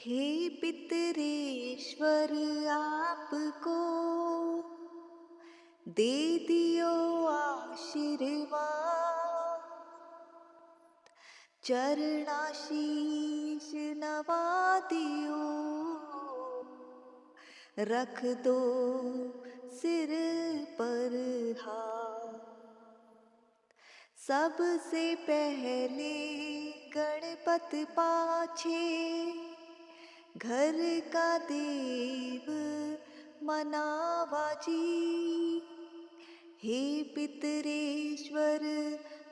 हे पितरेश्वर आपको दे दियो आशीर्वाद, चरणाशीष नवा दियो, रख दो सिर पर हाथ। सबसे पहले गणपत पाछे, घर का देव मनावा जी। हे पितरेश्वर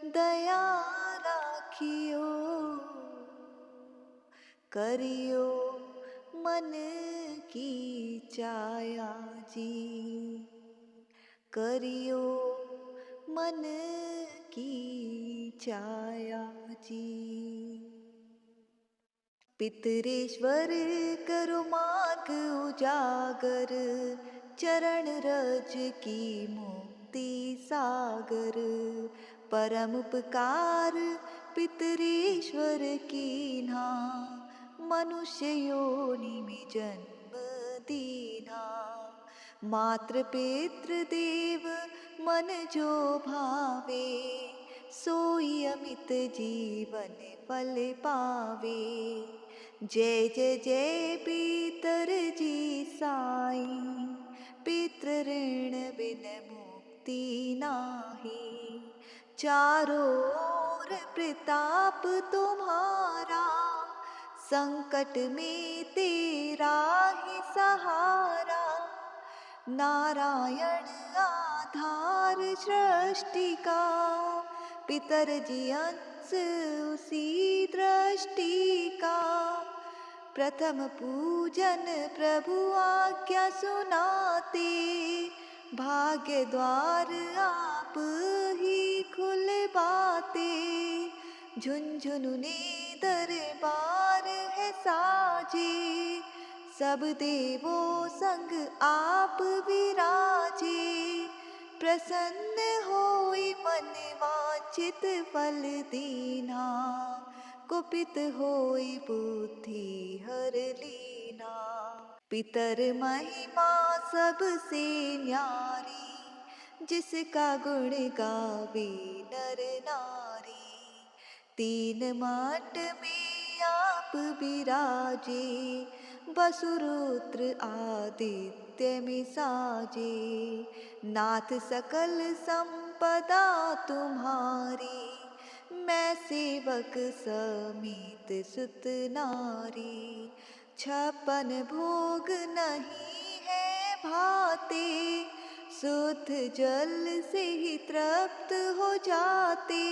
दया राखियो, करियो मन की चाया जी। करियो मन की चाया जी। पितरेश्वर करो मार्ग उजागर, चरण रज की मुक्ति सागर। परम उपकार पितरेश्वर कीन्हा, मनुष्य योनि में जन्म दीन्हा। मातृ पितृ देव मन जो भावे, सोई अमित जीवन फल पावे। जय जय जय पितर जी साई, पितृ ऋण बिन मुक्ति नाही। चारों ओर प्रताप तुम्हारा, संकट में तेरा ही सहारा। नारायण आधार सृष्टि का, पितर जी अंश उसी दृष्टि का। प्रथम पूजन प्रभु आज्ञा सुनाते, भाग्य द्वार आप ही खुलवाते। झुनझुने दरबार है साजे, सब देवों संग आप विराजे। प्रसन्न होई मन वांछित फल दीना, कुपित होई बुद्धि हर लीना। पितर महिमा सबसे न्यारी, जिसका गुण गावे नर नारी। तीन माट में आप विराजे, वसुरुद्र आदित्य में साजे। नाथ सकल संपदा तुम्हारी, मैं सेवक समीत सुत नारी। छप्पन भोग नहीं है भाते, शुद्ध जल से ही तृप्त हो जाते।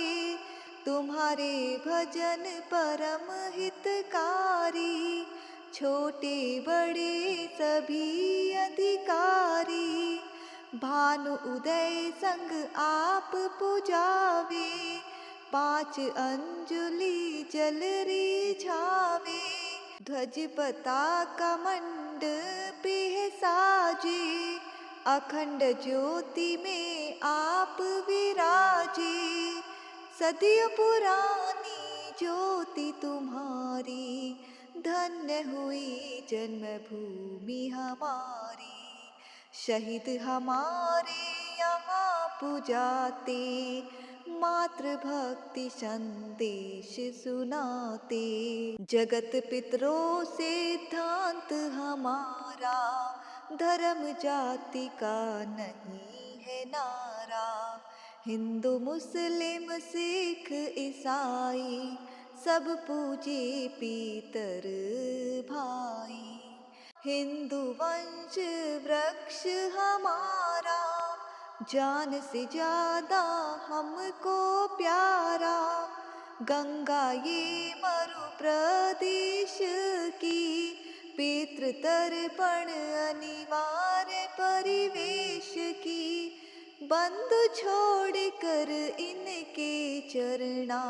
तुम्हारे भजन परम हितकारी, छोटे बड़े सभी अधिकारी। भानु उदय संग आप पुजावे, पांच अंजुलि जल रिझावे। ध्वज पताका मंडप है साजे, अखंड ज्योति में आप विराजे। सदियों पुरानी ज्योति तुम्हारी, धन्य हुई जन्मभूमि हमारी। शहीद हमारे यहाँ पुजाते, मातृ भक्ति संदेश सुनाते। जगत पितरों सिद्धांत हमारा, धर्म जाति का नहीं है नारा। हिंदू मुस्लिम सिख ईसाई, सब पूजे पितर भाई। हिंदू वंश वृक्ष हमारा, जान से ज्यादा हमको प्यारा। गंगा ये मरु प्रदेश की, पितृ तर्पण अनिवार्य परिवेश की। बंधु छोड़ कर इनके चरणा,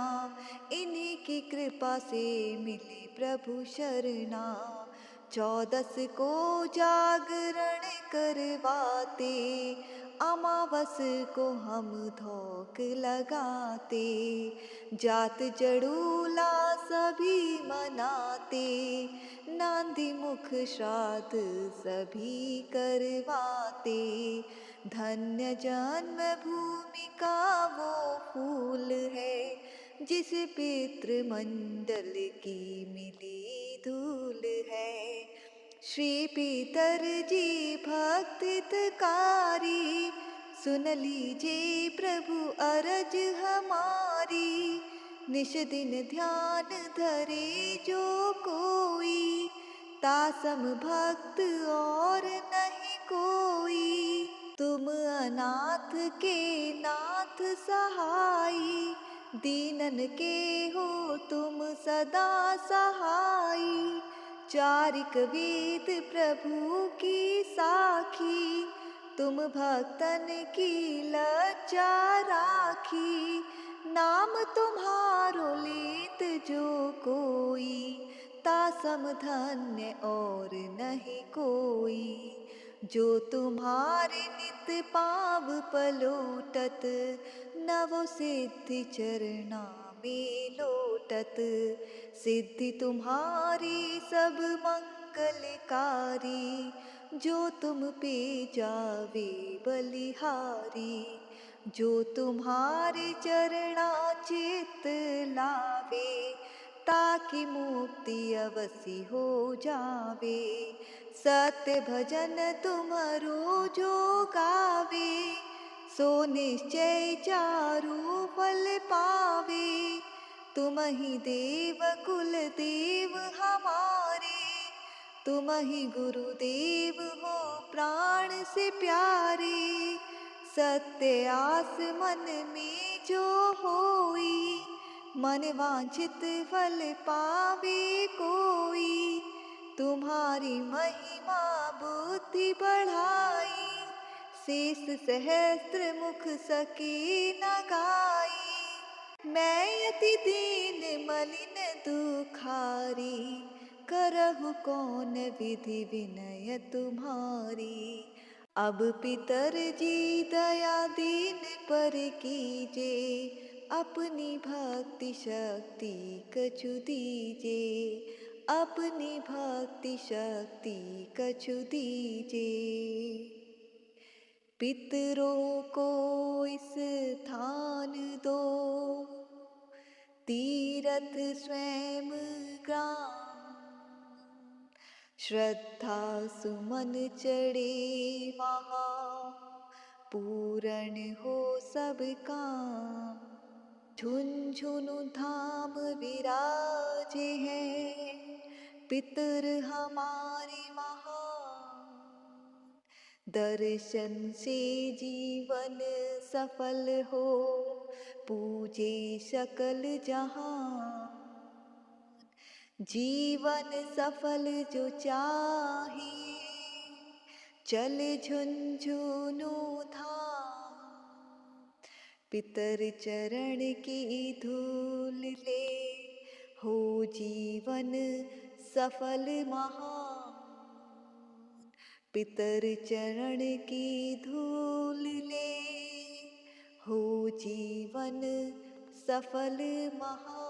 इन्हीं की कृपा से मिले प्रभु शरणा। 14 को जागरण करवाते, अमावस को हम धोक लगाते। जात जड़ूला सभी मनाते, नांद गांधी मुख श्राद्ध सभी करवाते। धन्य जन्मभूमि का वो फूल है, जिस पितृमंडल की मिली धूल है। श्री पीतर जी भक्त हितकारी, सुन लीजिए प्रभु अरज हमारी। निश दिन ध्यान धरे जो कोई, तासम भक्त और नहीं कोई। तुम अनाथ के नाथ सहाई, दीनन के हो तुम सदा सहाई। चारिक वेद प्रभु की साखी, तुम भक्तन की लज्जा राखी। नाम तुम्हारो लेत जो कोई, तासम धन्य और नहीं कोई। जो तुम्हारे नित पाव पलोटत, नवो सिद्धि चरना में लोटत। सिद्धि तुम्हारी सब मंगलकारी, जो तुम पे जावे बलिहारी। जो तुम्हारे चरणा चित लावे, ताकि मुक्ति अवश्य हो जावे। सत्य भजन तुम्हारो जो गावे, सो निश्चय चारु फल पावे। तुम ही देव कुल देव हमारे, तुम ही गुरुदेव हो प्राण से प्यारे। सत्य आस मन में जो होई, मन वांछित फल पावे कोई। तुम्हारी महिमा बुद्धि बढ़ाई, शेष सहस्त्र मुख सके न गाई। मैं अति दीन मलिन दुखारी, करहु कौन विधि विनय तुम्हारी। अब पितर जी दया दीन पर कीजे, अपनी भक्ति शक्ति कछु दीजे। अपनी भक्ति शक्ति कछु दीजे। पितरों को स्थान दो, तीरथ स्वयं ग्राम। श्रद्धा सुमन चढ़े वहाँ, पूर्ण हो सब काम। झुनझुनु धाम विराजे हैं, पितर हमारे महान। दर्शन से जीवन सफल हो, पूजे सकल जहां। जीवन सफल जो चाहे, चल झुनझुनु धाम। पितर चरण की धूल ले, हो जीवन सफल महान। पितर चरण की धूल ले, हो जीवन सफल महान।